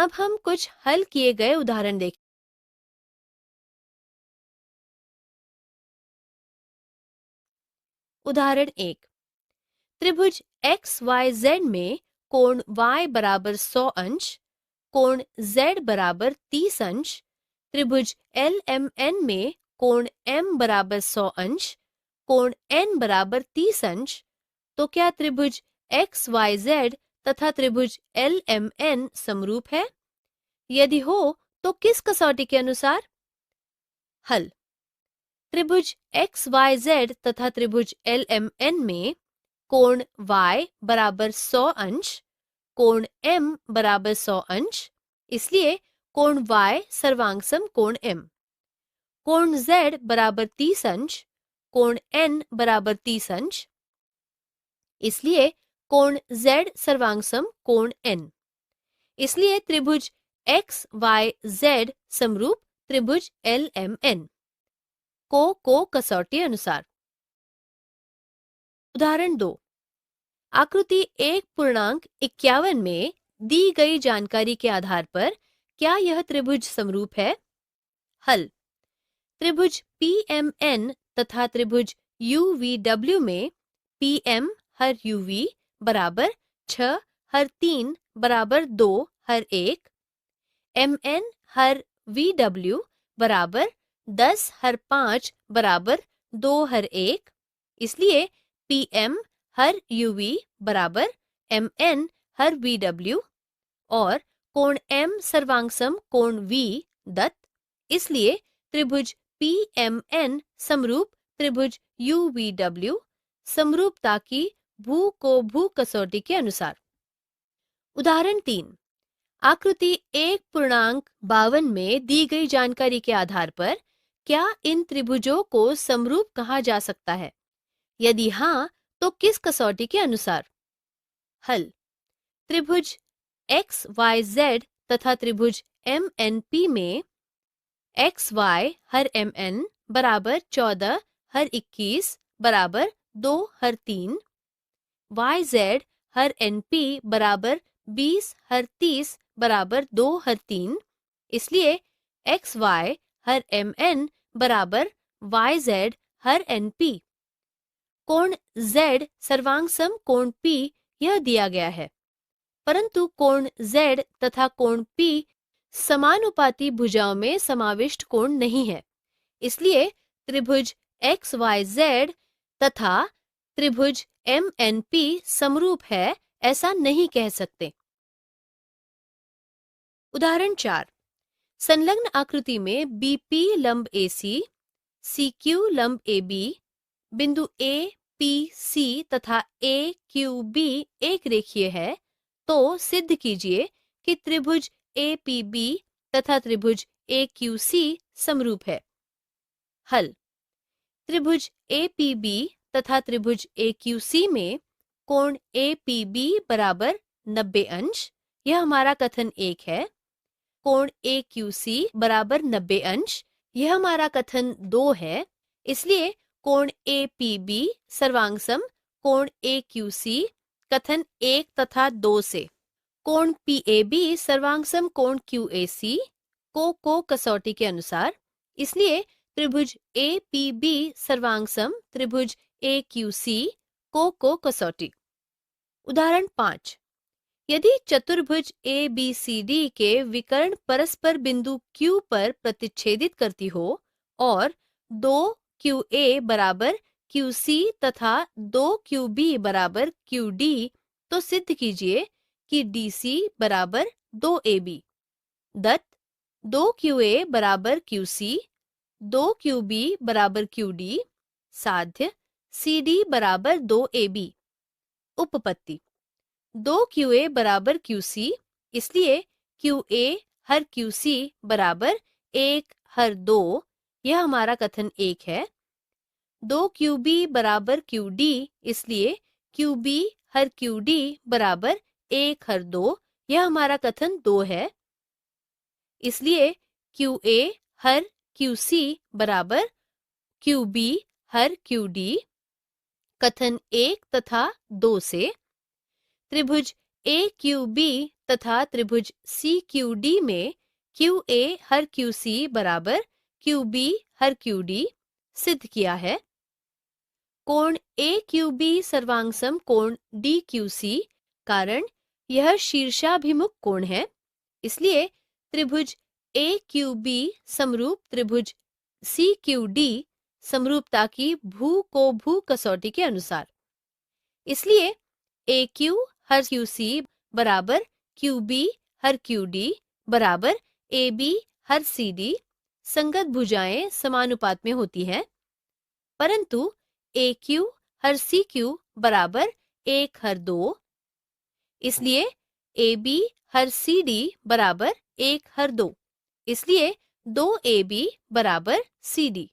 अब हम कुछ हल किए गए उदाहरण देखें। उदाहरण 1, त्रिभुज एक्स वाई जेड में कोण y बराबर 100 अंश, कोण z बराबर 30 अंश, त्रिभुज एल एम एन में कोण m बराबर 100 अंश, कोण n बराबर 30 अंश, तो क्या त्रिभुज एक्स वाई जेड तथा त्रिभुज एल एम एन समरूप है? यदि हो तो किस कसौटी के अनुसार? हल। त्रिभुज एक्स वाई जेड तथा त्रिभुज एल एम एन में कोण y बराबर 100 अंश, कोण m बराबर 100 अंश, इसलिए कोण y सर्वांगसम कोण m, कोण z बराबर 30 अंश, कोण n बराबर 30 अंश, इसलिए कोण z सर्वांगसम कोण n, इसलिए त्रिभुज एक्स वाई जेड समरूप त्रिभुज एल एम एन को कसौटी अनुसार। उदाहरण 2, आकृति 1.51 में दी गई जानकारी के आधार पर क्या यह त्रिभुज समरूप है? हल। त्रिभुज PMN तथा त्रिभुज UVW में PM हर UV बराबर 6 हर 3 बराबर 2 हर 1, MN हर VW बराबर 10 हर 5 बराबर 2 हर 1, इसलिए PM हर UV बराबर MN हर VW और कोण M सर्वांगसम कोण V दत्त, इसलिए त्रिभुज PMN समरूप त्रिभुज UVW समरूपता की भू को भू कसौटी के अनुसार। उदाहरण 3, आकृति 1.52 में दी गई जानकारी के आधार पर क्या इन त्रिभुजों को समरूप कहा जा सकता है? यदि हाँ तो किस कसौटी के अनुसार? हल। त्रिभुज एक्स वाई जेड तथा त्रिभुज MNP में एक्स वाई हर MN बराबर 14 हर 21 बराबर 2 हर 3, वाई जेड हर NP बराबर 20 हर 30 बराबर 2 हर 3, इसलिए एक्स वाई हर MN बराबर वाई जेड हर NP। कोण Z सर्वांगसम कोण P यह दिया गया है, परंतु कोण Z तथा कोण P समानुपाती भुजाओं में समाविष्ट कोण नहीं है, इसलिए त्रिभुज XYZ तथा त्रिभुज MNP समरूप है ऐसा नहीं कह सकते। उदाहरण 4, संलग्न आकृति में BP लंब AC, CQ लंब AB, बिंदु APC तथा AQB एक रेखीय है, तो सिद्ध कीजिए कि त्रिभुज APB तथा त्रिभुज AQC समरूप है। हल। त्रिभुज APB तथा त्रिभुज AQC में कोण APB बराबर 90 अंश, यह हमारा कथन 1 है। कोण AQC बराबर 90 अंश, यह हमारा कथन 2 है, इसलिए कोण APB सर्वांगसम कोण AQC कथन 1 तथा 2 से, कोण PAB सर्वांगसम कोण QAC को कसौटी के अनुसार, इसलिए त्रिभुज APB सर्वांगसम त्रिभुज AQC को कसौटी। उदाहरण 5, यदि चतुर्भुज ABCD के विकर्ण परस्पर बिंदु Q पर प्रतिच्छेदित करती हो और 2QA बराबर QC तथा 2QB बराबर QD, तो सिद्ध कीजिए कि DC बराबर 2AB, दत्त 2QA बराबर QC, 2QB बराबर QD, साध्य CD बराबर 2AB। उपपत्ति 2QA बराबर QC, इसलिए QA हर QC बराबर 1 हर 2, यह हमारा कथन 1 है। 2QB बराबर QD, इसलिए QB हर QD बराबर 1 हर 2, यह हमारा कथन 2 है। इसलिए QA हर QC बराबर QB हर QD, कथन 1 तथा 2 से त्रिभुज ए क्यू बी तथा त्रिभुज सी क्यू डी में क्यू ए हर क्यू सी बराबर क्यू बी हर क्यू डी सिद्ध किया है। कोण ए क्यू बी सर्वांगसम कोण डी क्यू सी, कारण यह शीर्षाभिमुख कोण है, इसलिए त्रिभुज ए क्यू बी समरूप त्रिभुज सी क्यू डी समरूपता की भू को भू कसौटी के अनुसार। इसलिए ए क्यू हर क्यू सी बराबर क्यू बी हर क्यू डी बराबर A B her C D संगत भुजाएं समानुपात में होती हैं, परंतु ए क्यू हर सी क्यू बराबर 1 हर 2, इसलिए A B her C D बराबर 1 हर 2, इसलिए 2 ए बी बराबर सी डी।